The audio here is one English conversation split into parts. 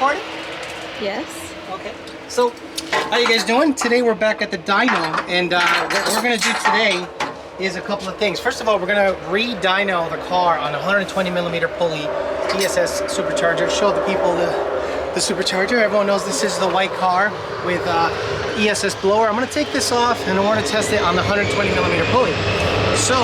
recording? Yes. Okay. So, how you guys doing? Today we're back at the dyno, and what we're gonna do today is a couple of things. First of all, we're gonna re-dyno the car on a 120mm Pulley ESS supercharger. Show the people the supercharger. Everyone knows this is the white car with ESS blower. I'm gonna take this off and I want to test it on the 120mm Pulley. So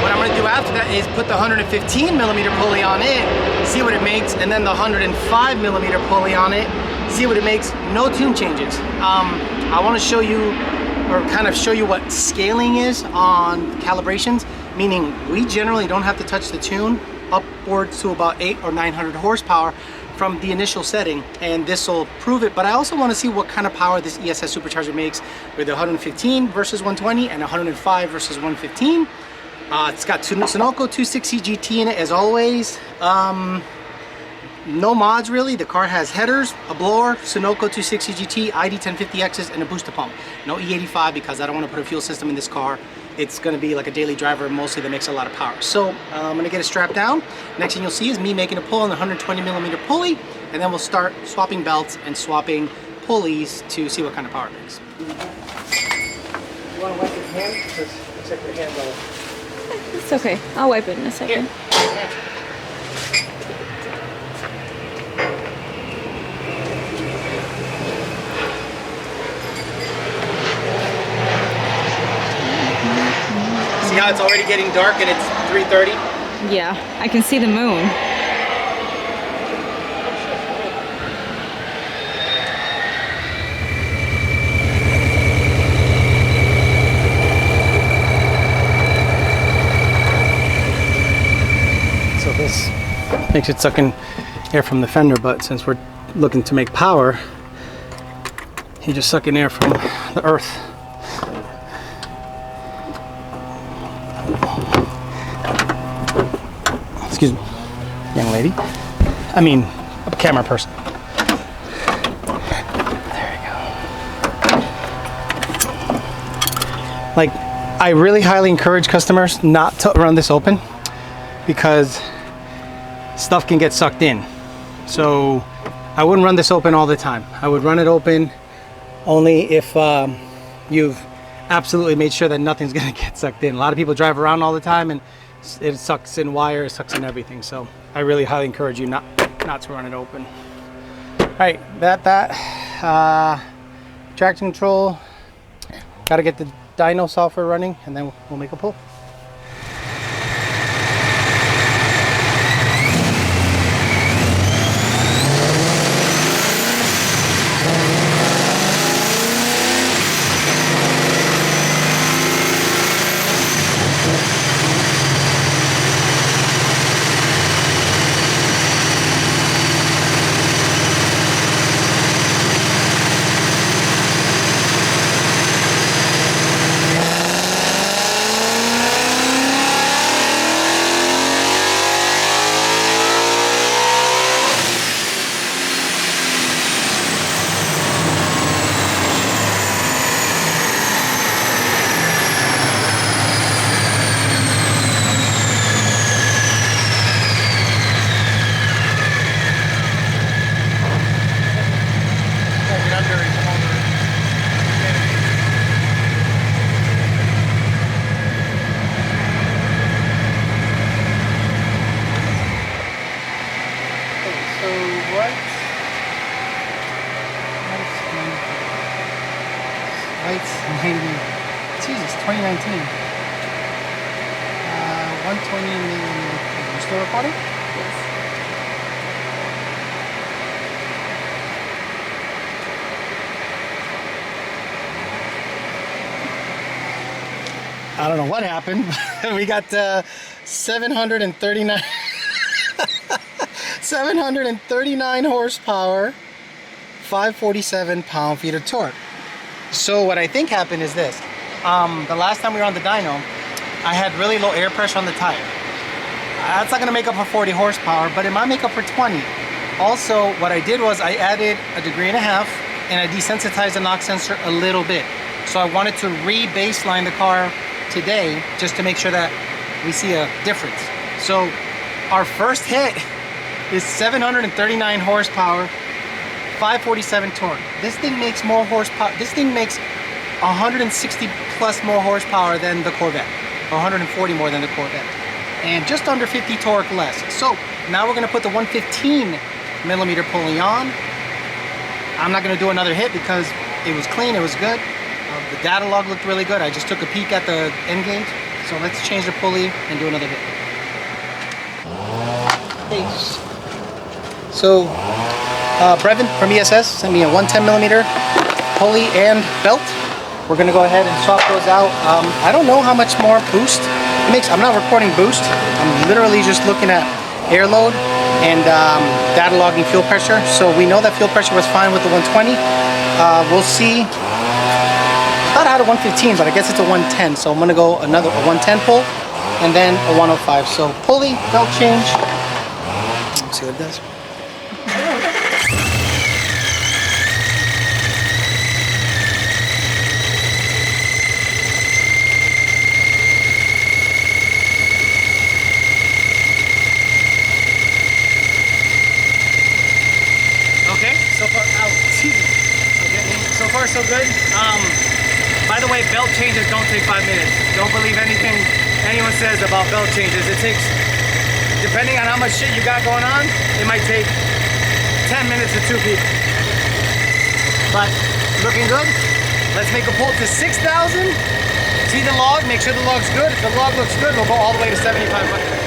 what I'm gonna do after that is put the 115mm Pulley on it, see what it makes, and then the 105mm Pulley on it, see what it makes. No tune changes. I want to show you, or kind of show you what scaling is on calibrations, meaning we generally don't have to touch the tune upwards to about 800 or 900 horsepower from the initial setting, and this will prove it. But I also want to see what kind of power this ESS supercharger makes with 115 versus 120 and 105 versus 115. It's got Sunoco 260 GT in it as always. No mods really. The car has headers, a blower, Sunoco 260 GT, ID 1050Xs, and a booster pump. No E85 because I don't want to put a fuel system in this car. It's going to be like a daily driver mostly that makes a lot of power. So I'm going to get it strapped down. Next thing you'll see is me making a pull on the 120mm Pulley, and then we'll start swapping belts and swapping pulleys to see what kind of power it makes. You want to wipe your hand? Because it looks like your hand's all... It's okay. I'll wipe it in a second. Here. See how it's already getting dark and it's 3:30? Yeah, I can see the moon. So this makes it suck in air from the fender, but since we're looking to make power, you just suck in air from the earth. Excuse me, young lady. I mean, a camera person. There you go. Like, I really highly encourage customers not to run this open because stuff can get sucked in. So I wouldn't run this open all the time. I would run it open only if you've absolutely made sure that nothing's gonna get sucked in. A lot of people drive around all the time and it sucks in wire, it sucks in everything. So I really highly encourage you not to run it open. All right, traction control. Got to get the dyno software running, and then we'll make a pull. Lights, 2019. 120mm. You still recording? Yes. I don't know what happened. We got 739 739 horsepower, 547 pound-feet of torque. So what I think happened is this. The last time we were on the dyno, I had really low air pressure on the tire. That's not going to make up for 40 horsepower, but it might make up for 20. Also, what I did was I added 1.5 degrees and I desensitized the knock sensor a little bit. So I wanted to re-baseline the car today just to make sure that we see a difference. So our first hit is 739 horsepower, 547 torque. This thing makes more horsepower. This thing makes 160 plus more horsepower than the Corvette, or 140 more than the Corvette, and just under 50 torque less. So now we're going to put the 115 millimeter pulley on. I'm not going to do another hit because it was clean, it was good. The data log looked really good. I just took a peek at the end gauge. So let's change the pulley and do another hit. Okay. So Brevin from ESS sent me a 110 millimeter pulley and belt. We're going to go ahead and swap those out. I don't know how much more boost it makes. I'm not recording boost. I'm literally just looking at air load and data logging fuel pressure. So we know that fuel pressure was fine with the 120. We'll see. I thought I had a 115, but I guess it's a 110. So I'm going to go a 110 pull and then a 105. So pulley, belt change. Let's see what it does. Okay, so far, so far so good. By the way, belt changes don't take 5 minutes. Don't believe anything anyone says about belt changes. It takes, depending on how much shit you got going on, it might take 10 minutes to 2 people. But looking good. Let's make a pull to 6,000. See the log, make sure the log's good. If the log looks good, we'll go all the way to 7,500.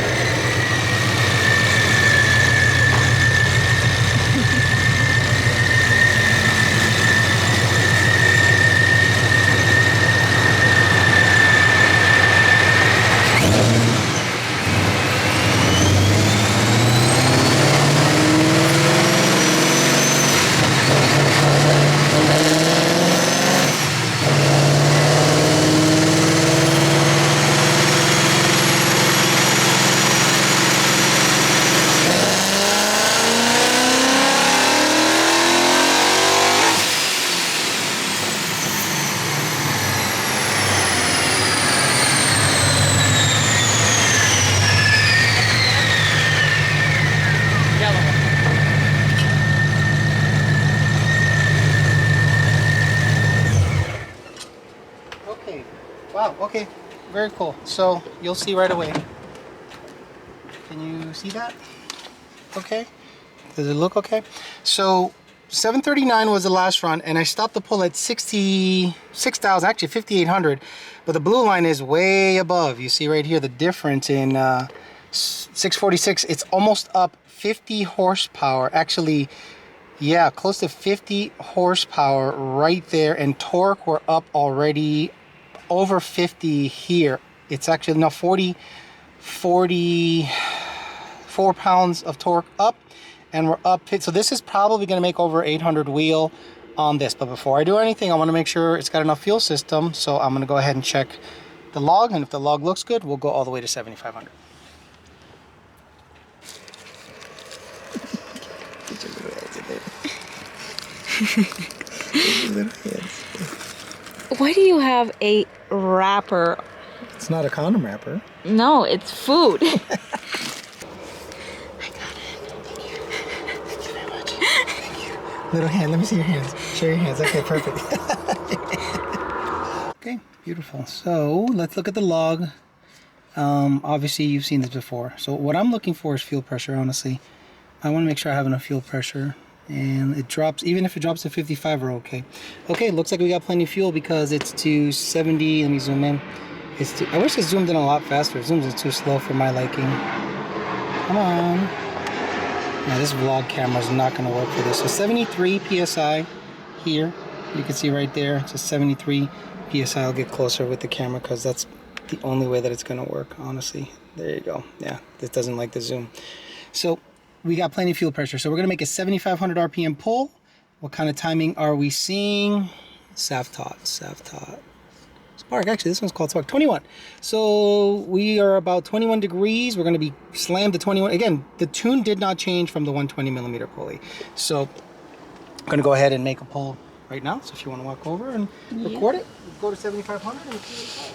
Wow, okay, very cool. So you'll see right away. Can you see that? Okay, does it look okay? So 739 was the last run, and I stopped the pull at 66,000, actually 5,800, but the blue line is way above. You see right here the difference in 646. It's almost up 50 horsepower, actually. Yeah, close to 50 horsepower right there, and torque we're up already over 50 here. It's actually now 44 pounds of torque up, and we're up. So this is probably going to make over 800 wheel on this. But before I do anything, I want to make sure it's got enough fuel system. So I'm going to go ahead and check the log, and if the log looks good, we'll go all the way to 7,500. Why do you have a wrapper? It's not a condom wrapper. No, it's food. I got it. Thank you. Thank you very much. Thank you. Little hand. Let me see your hands. Show your hands. Okay, perfect. Okay, beautiful. So let's look at the log. Obviously, you've seen this before. So what I'm looking for is fuel pressure, honestly. I want to make sure I have enough fuel pressure. And it drops, even if it drops to 55, we're okay. Okay, looks like we got plenty of fuel because it's to 70. Let me zoom in. I wish it zoomed in a lot faster. It zooms in too slow for my liking. Come on. Now, this vlog camera is not going to work for this. So 73 PSI here. You can see right there. It's a 73 PSI. I'll get closer with the camera because that's the only way that it's going to work, honestly. There you go. Yeah, this doesn't like the zoom. So we got plenty of fuel pressure. So we're going to make a 7,500 RPM pull. What kind of timing are we seeing? Saftot. Spark, actually, this one's called Spark. 21. So we are about 21 degrees. We're going to be slammed to 21. Again, the tune did not change from the 120 millimeter pulley. So I'm going to go ahead and make a pull right now. So if you want to walk over and record it, go to 7,500 and see what it's like.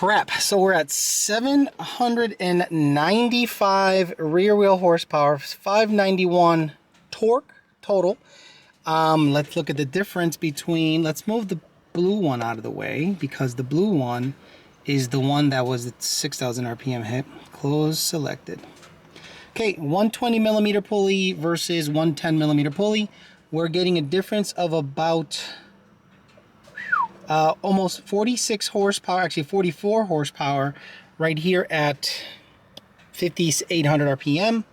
crap. So we're at 795 rear wheel horsepower, 591 torque total. Let's look at the difference between, let's move the blue one out of the way because the blue one is the one that was at 6,000 RPM hit. Close selected. Okay, 120 millimeter pulley versus 110 millimeter pulley. We're getting a difference of about almost 46 horsepower, actually 44 horsepower right here at 5,800 RPM.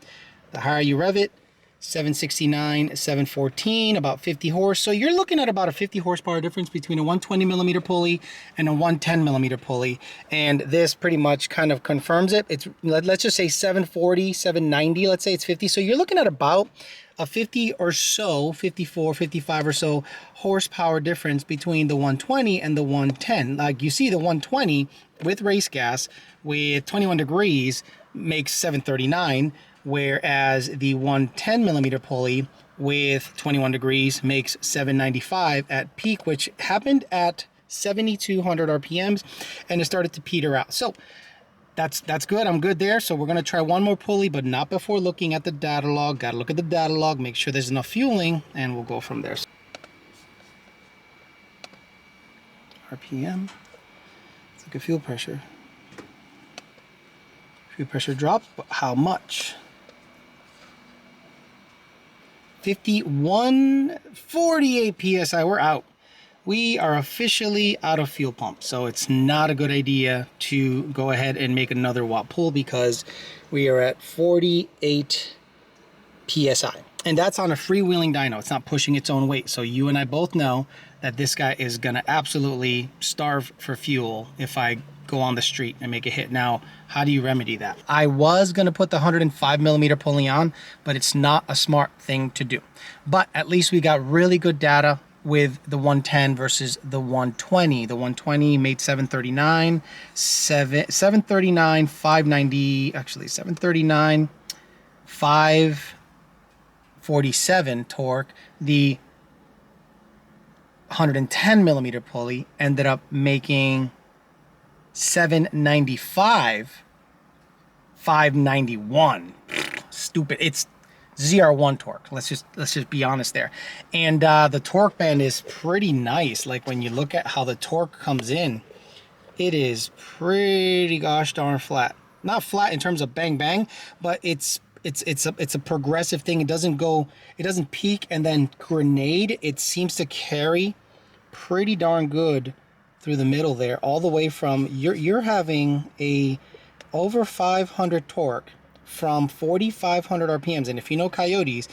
The higher you rev it, 769, 714, about 50 horse. So you're looking at about a 50 horsepower difference between a 120 millimeter pulley and a 110 millimeter pulley. And this pretty much kind of confirms it. It's, let's just say 740, 790, let's say it's 50. So you're looking at about a 50 or so, 54, 55 or so horsepower difference between the 120 and the 110. Like you see the 120 with race gas with 21 degrees makes 739. Whereas the 110 millimeter pulley with 21 degrees makes 795 at peak, which happened at 7,200 RPMs, and it started to peter out. So that's good. I'm good there. So we're going to try one more pulley, but not before looking at the data log. Got to look at the data log, make sure there's enough fueling, and we'll go from there. RPM. Let's look at fuel pressure. Fuel pressure dropped, but how much? 5148 psi. We're out. We are officially out of fuel pump, so it's not a good idea to go ahead and make another watt pull because we are at 48 psi, and that's on a freewheeling dyno. It's not pushing its own weight. So you and I both know that this guy is gonna absolutely starve for fuel if I go on the street and make a hit. Now, how do you remedy that? I was gonna put the 105 millimeter pulley on, but it's not a smart thing to do. But at least we got really good data with the 110 versus the 120. The 120 made 739, 739, 590, actually 739, 547 torque. The 110 millimeter pulley ended up making 795, 591. Stupid. It's ZR1 torque. Let's just be honest there. And the torque band is pretty nice. Like when you look at how the torque comes in, it is pretty gosh darn flat. Not flat in terms of bang bang, but it's a progressive thing. It doesn't peak and then grenade. It seems to carry pretty darn good through the middle there, all the way from you're having a over 500 torque from 4,500 RPMs. And if you know coyotes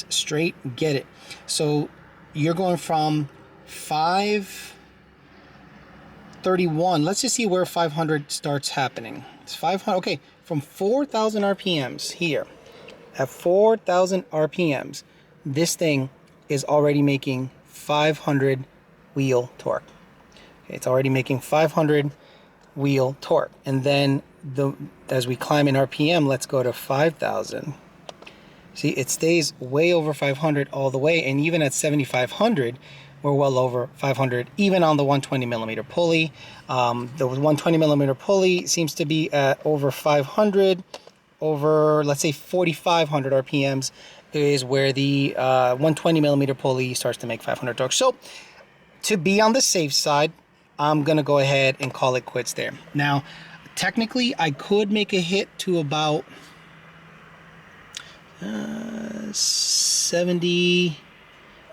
straight get it. So you're going from 531. Let's just see where 500 starts happening. It's 500. Okay, from 4,000 RPMs here, at 4,000 RPMs, this thing is already making 500 wheel torque. Okay, it's already making 500 wheel torque. And then as we climb in RPM, let's go to 5,000. See, it stays way over 500 all the way, and even at 7,500, we're well over 500, even on the 120 millimeter pulley. The 120 millimeter pulley seems to be at over 500, over, let's say 4,500 RPMs is where the 120 millimeter pulley starts to make 500 torque. So to be on the safe side, I'm gonna go ahead and call it quits there. Now, technically, I could make a hit to about 70,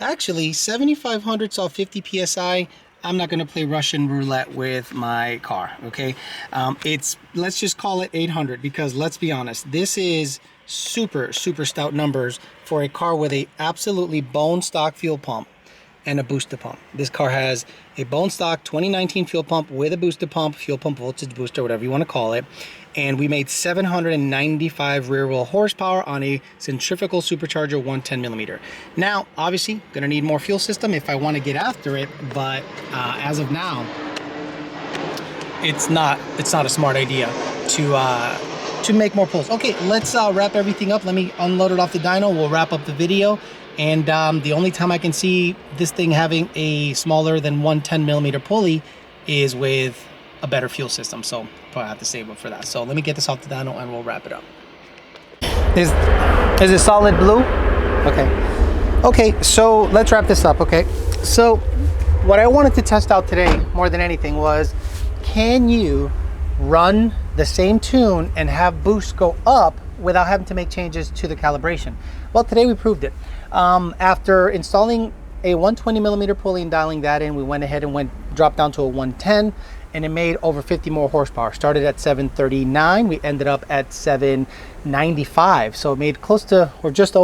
actually 7,500 saw 50 psi. I'm not gonna play Russian roulette with my car, okay? Let's just call it 800, because let's be honest, this is super stout numbers for a car with a absolutely bone stock fuel pump and a booster pump. This car has a bone stock 2019 fuel pump with a booster pump, fuel pump voltage booster, whatever you want to call it. And we made 795 rear wheel horsepower on a centrifugal supercharger 110 millimeter. Now, obviously, gonna need more fuel system if I want to get after it, but as of now, it's not a smart idea to make more pulls. Okay, let's wrap everything up. Let me unload it off the dyno. We'll wrap up the video. And the only time I can see this thing having a smaller than 110 millimeter pulley is with a better fuel system. So probably have to save up for that. So let me get this off the dyno and we'll wrap it up. Is it solid blue? Okay, so let's wrap this up. Okay, so what I wanted to test out today more than anything was, can you run the same tune and have boost go up without having to make changes to the calibration? Well, today we proved it. After installing a 120 millimeter pulley and dialing that in, we went ahead and dropped down to a 110, and it made over 50 more horsepower. Started at 739, we ended up at 795. So it made close to, or just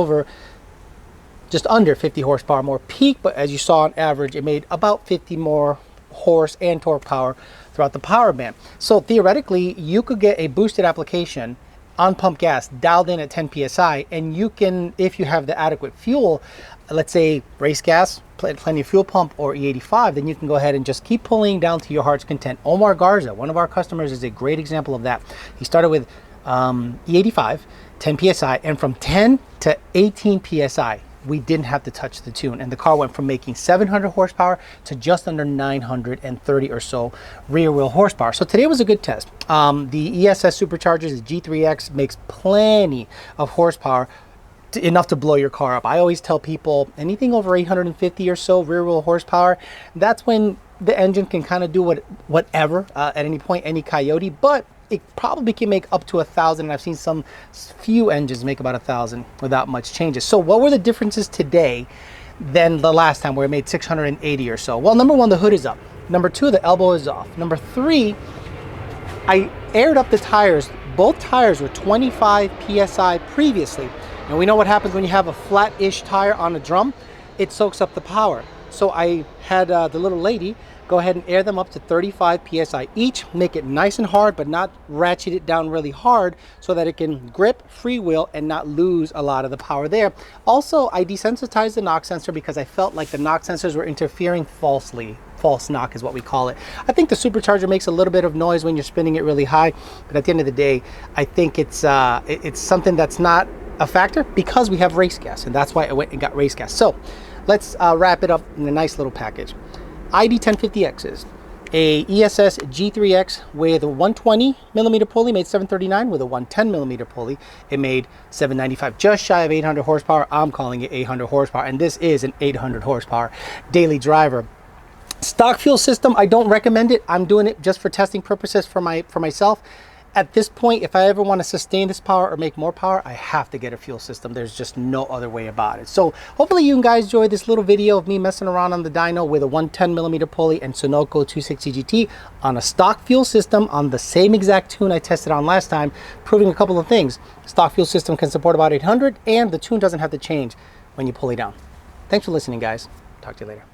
under 50 horsepower more peak, but as you saw on average, it made about 50 more horse and torque power throughout the power band. So theoretically, you could get a boosted application on pump gas dialed in at 10 psi, and you can, if you have the adequate fuel, let's say race gas, plenty of fuel pump, or E85, then you can go ahead and just keep pulling down to your heart's content. Omar Garza, one of our customers, is a great example of that. He started with E85, 10 psi, and from 10 to 18 psi, we didn't have to touch the tune, and the car went from making 700 horsepower to just under 930 or so rear wheel horsepower. So today was a good test. The ESS superchargers, the G3X, makes plenty of horsepower, enough to blow your car up. I always tell people anything over 850 or so rear wheel horsepower, that's when the engine can kind of do whatever at any point, any coyote, but it probably can make up to 1,000, and I've seen some few engines make about 1,000 without much changes. So what were the differences today than the last time where it made 680 or so? Well, number one, the hood is up. Number two, the elbow is off. Number three, I aired up the tires. Both tires were 25 psi previously, and we know what happens when you have a flat-ish tire on a drum. It soaks up the power. So I had the little lady go ahead and air them up to 35 psi each, make it nice and hard, but not ratchet it down really hard so that it can grip, freewheel, and not lose a lot of the power there. Also, I desensitized the knock sensor because I felt like the knock sensors were interfering falsely. False knock is what we call it. I think the supercharger makes a little bit of noise when you're spinning it really high, but at the end of the day, I think it's something that's not a factor because we have race gas, and that's why I went and got race gas. So let's wrap it up in a nice little package. ID 1050Xs, a ESS G3x with a 120 millimeter pulley made 739. With a 110 millimeter pulley, it made 795, just shy of 800 horsepower. I'm calling it 800 horsepower, and this is an 800 horsepower daily driver. Stock fuel system, I don't recommend it. I'm doing it just for testing purposes for myself. At this point, if I ever want to sustain this power or make more power, I have to get a fuel system. There's just no other way about it. So hopefully you guys enjoyed this little video of me messing around on the dyno with a 110 millimeter pulley and Sunoco 260 GT on a stock fuel system on the same exact tune I tested on last time, proving a couple of things. Stock fuel system can support about 800, and the tune doesn't have to change when you pulley down. Thanks for listening, guys. Talk to you later.